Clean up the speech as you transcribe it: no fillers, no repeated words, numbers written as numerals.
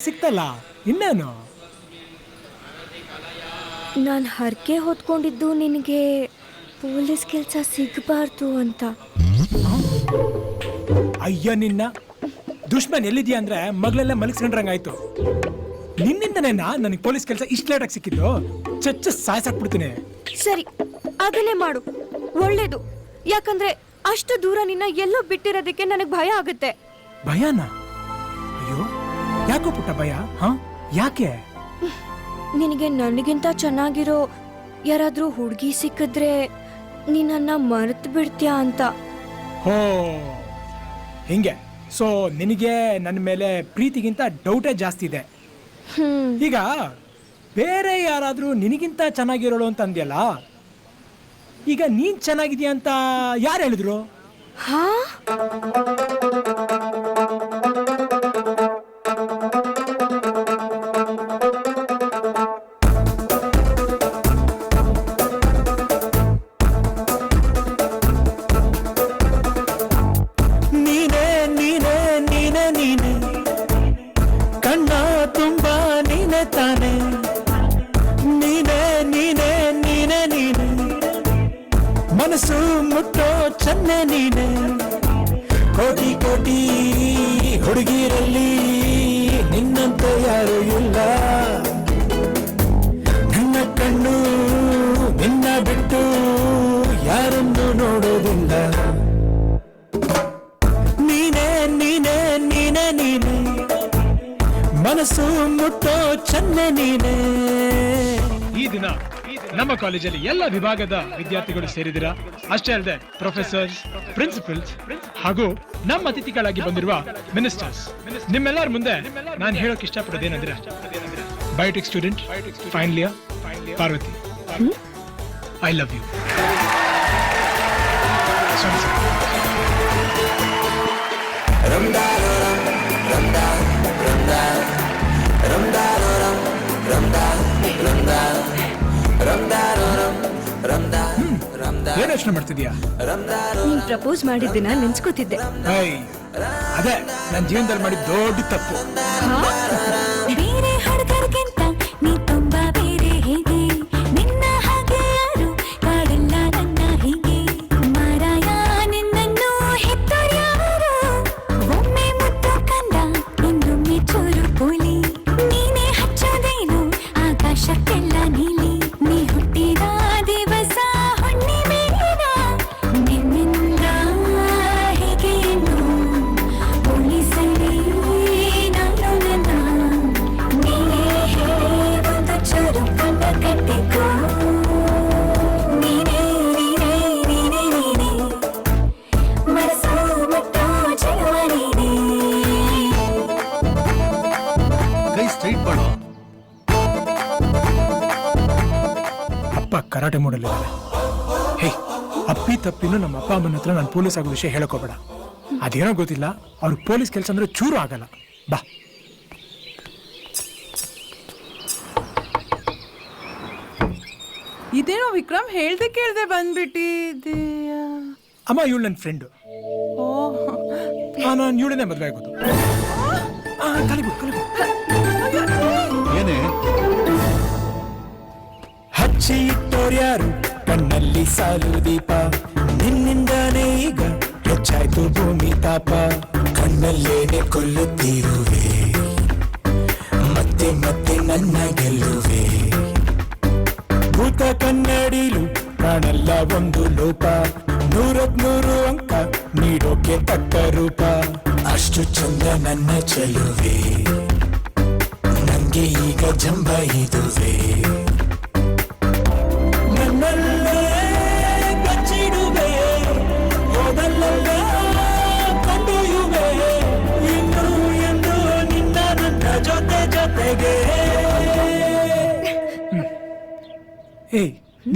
ಸಿಕ್ತಲ್ಲ ಇನ್ನೇನು. ನಾನು ಹರಕೆ ಹೊತ್ಕೊಂಡಿದ್ದು ನಿನಗೆ ಪೊಲೀಸ್ ಕೆಲಸ ಸಿಗಬಾರ್ದು ಅಂತ. ಅಯ್ಯ ನಿನ್ನ ದುಶ್ಮನ್ ಎಲ್ಲಿದ್ಯಾ ಅಂದ್ರೆ ಮಗಳೆಲ್ಲ ಮಲಗಿಸ್ಕೊಂಡ್ರಂಗಾಯ್ತು. ನಿನ್ನಿಂದನೇ ನನಗೆ ಪೊಲೀಸ್ ಕೆಲಸ ಇಷ್ಟು ಲೇಟಾಗಿ ಸಿಕ್ಕಿದ್ದು. ಚಚ್ಚ ಸಾಯ್ಸಾಕ್ಬಿಡ್ತೀನಿ. ಸರಿ ಅದನ್ನೇ ಮಾಡು, ಒಳ್ಳೇದು. ಯಾಕಂದ್ರೆ ಅಷ್ಟು ದೂರ ನಿನ್ನ ಎಲ್ಲೋ ಬಿಟ್ಟಿರೋದಕ್ಕೆ ನನಗೆ ಭಯ ಆಗುತ್ತೆ. ಭಯನ? ಅಯ್ಯೋ ಯಾಕೋ ಪುಟ್ಟ ಭಯ? ಯಾಕೆ? ನಿನಗೆ ನನಗಿಂತ ಚೆನ್ನಾಗಿರೋ ಯಾರಾದ್ರೂ ಹುಡುಗಿ ಸಿಕ್ಕಿದ್ರೆ ನೀನನ್ನ ಮರೆತು ಬಿಡ್ತೀಯಾ ಅಂತ. ಹೋ ಹಿಂಗೆ. ಸೊ ನಿನಗೆ ನನ್ನ ಮೇಲೆ ಪ್ರೀತಿಗಿಂತ ಡೌಟೇ ಜಾಸ್ತಿ ಇದೆ. ಈಗ ಬೇರೆ ಯಾರಾದ್ರೂ ನಿನಗಿಂತ ಚೆನ್ನಾಗಿರೋಳು ಅಂತ ಅಂದ್ಯಲ್ಲ, ಈಗ ನೀನ್ ಚೆನ್ನಾಗಿದ್ಯಾ ಅಂತ ಯಾರು ಹೇಳಿದ್ರು? ಹಾ, ನೀನೇ ನೀನೇ ನೀನೇ ನೀನೇ ಕಣ್ಣ ತುಂಬಾ ನೀನೆ ತಾನೆ. ನೀನೇ ನೀನೇ ನೀನೇ ನೀನೆ ಮನಸ್ಸು ಮುಟ್ಟೋ ಚೆನ್ನೆ ನೀನೆ. ಕೋಟಿ ಕೋಟಿ ಹುಡುಗಿರಲ್ಲಿ ನಿನ್ನಂತೆ ಯಾರು ಇಲ್ಲ. ನನ್ನ ಕಣ್ಣು ನಿನ್ನ ಬಿಟ್ಟು ಯಾರನ್ನು ನೋಡೋದಿಲ್ಲ. ನೀನೇ ನೀನೇ ನೀನೇ ನೀನೆ ಮನಸ್ಸು ಮುಟ್ಟೋ ಚೆನ್ನೆ ನೀನೆ. ಈ ದಿನ ನಮ್ಮ ಕಾಲೇಜಲ್ಲಿ ಎಲ್ಲ ವಿಭಾಗದ ವಿದ್ಯಾರ್ಥಿಗಳು ಸೇರಿದಿರಾ. ಅಷ್ಟೇ ಅಲ್ಲದೆ ಪ್ರೊಫೆಸರ್ಸ್, ಪ್ರಿನ್ಸಿಪಲ್ಸ್ ಹಾಗೂ ನಮ್ಮ ಅತಿಥಿಗಳಾಗಿ ಬಂದಿರುವ ಮಿನಿಸ್ಟರ್ಸ್. ನಿಮ್ಮೆಲ್ಲರ ಮುಂದೆ ನಾನು ಹೇಳೋಕೆ ಇಷ್ಟಪಡೋದೇನಂದ್ರೆ, biotech student final year Parvati, I love you. ಏನ್ ಯೋಚನೆ ಮಾಡ್ತಿದ್ಯಾ? ನೀನ್ ಪ್ರಪೋಸ್ ಮಾಡಿದ್ದಿನ ನೆನ್ಸ್ಕೊತಿದ್ದೆ. ಅದೇ ನನ್ನ ಜೀವನದಲ್ಲಿ ಮಾಡಿದ ದೊಡ್ಡ ತಪ್ಪು. ಬೇರೆ ಹುಡುಗರಿಗಿಂತ ನೀ ತುಂಬಾ ಬೇರೆ. ಹೇಗೆ ನಿನ್ನ ಹಾಗೆ ಯಾರು ಕಾಡಲ್ಲ ನನ್ನ ಹೀಗೆ. ಮಾರಾಯ ನಿನ್ನನ್ನು ಹೆತ್ತರ್ಯಾರು. ಒಮ್ಮೆ ಮುದ್ದು ಕಂದ ಇನ್ನೊಮ್ಮೆ ಚೂರು ಪೋಲಿ. ನೀನೇ ಹಚ್ಚೋದೇನು ಆಕಾಶಕ್ಕೆಲ್ಲ ನೀಲಿ. ನೀ ಹುಟ್ಟಿದ ದಿವಸ ಹುಣ್ಣಿಮೆನ ನಿನ್ನಿಂದ ಹೇಗೇನು ಪೊಲೀಸಲ್ಲಿ ನಾನು ನನ್ನ. ನೀನೇ ಒಂದು ಚೂರು ಕಣ್ಣ ಕಟ್ಟಿಕೋ. ನೀನೇ ನೀನೇ ನೀನೇ ನೀನೇ ಮನಸ್ಸು ಮುಟ್ಟೋ ಜೀವ ನೀನೇ. ಕೈ ಸ್ಟ್ರೈಟ್ ಮಾಡೋ. ಅಪ್ಪ ಕರಾಟೆ ಮೂಡಲ್ಲಿದ್ದಾರೆ. ಹೇ, ಅಪ್ಪಿ ತಪ್ಪಿನೂ ನಮ್ಮ ಅಪ್ಪ ಅಮ್ಮನ ಹತ್ರ ನಾನು ಪೊಲೀಸ್ ಆಗೋ ವಿಷಯ ಹೇಳಕೋಬೇಡ. ಅದೇನೋ ಗೊತ್ತಿಲ್ಲ, ಅವ್ರಿಗೆ ಪೊಲೀಸ್ ಕೆಲಸ ಅಂದ್ರೆ ಚೂರು ಆಗಲ್ಲ. ಬಾ. ಇದೇನೋ ವಿಕ್ರಮ್ ಹೇಳ್ದೆ ಕೇಳ್ದೆ ಬಂದ್ಬಿಟ್ಟಿದೀಯಾ? ಅಮ್ಮ ಇವಳು ನನ್ನ ಫ್ರೆಂಡು. ನಾನು ಇವಳನ್ನೇ ಮದುವೆ ಆಗೋದು. ಏನೇ ಹಚ್ಚಿ ಇಟ್ಟೋರ್ಯಾರು ಕಣ್ಣಲ್ಲಿ ಸಾಲು ದೀಪ. ನಿನ್ನಿಂದಾನೇ ಈಗ ಹೆಚ್ಚಾಯ್ತು ಭೂಮಿ ತಾಪ. ಕಣ್ಣಲ್ಲೇನೆ ಕೊಲ್ಲುತ್ತಿರುವೆ, ಮತ್ತೆ ಮತ್ತೆ ನನ್ನ ಗೆಲ್ಲುವೆ. ಭೂತ ಕನ್ನಡಿಲು ಕಾಣಲ್ಲ ಒಂದು ಲೋಪ. 100 ಅಂಕ ನೀಡೋಕೆ ತಕ್ಕ ರೂಪ. ಅಷ್ಟು ಚಂದ ನನ್ನ ಚೆಲುವೆ, ನಂಗೆ ಈಗ ಜಂಬ ಇದುವೆ. ನನ್ನಲ್ಲೇ ಬಚ್ಚಿಡುವೆ, ಹೋದಲ್ಲೆಲ್ಲ ಕೊಂಡೊಯ್ಯುವೆ. ಇನ್ನು ಎಂದು ನಿನ್ನ ನನ್ನ ಜೊತೆ ಜೊತೆಗೆ. ಏಯ್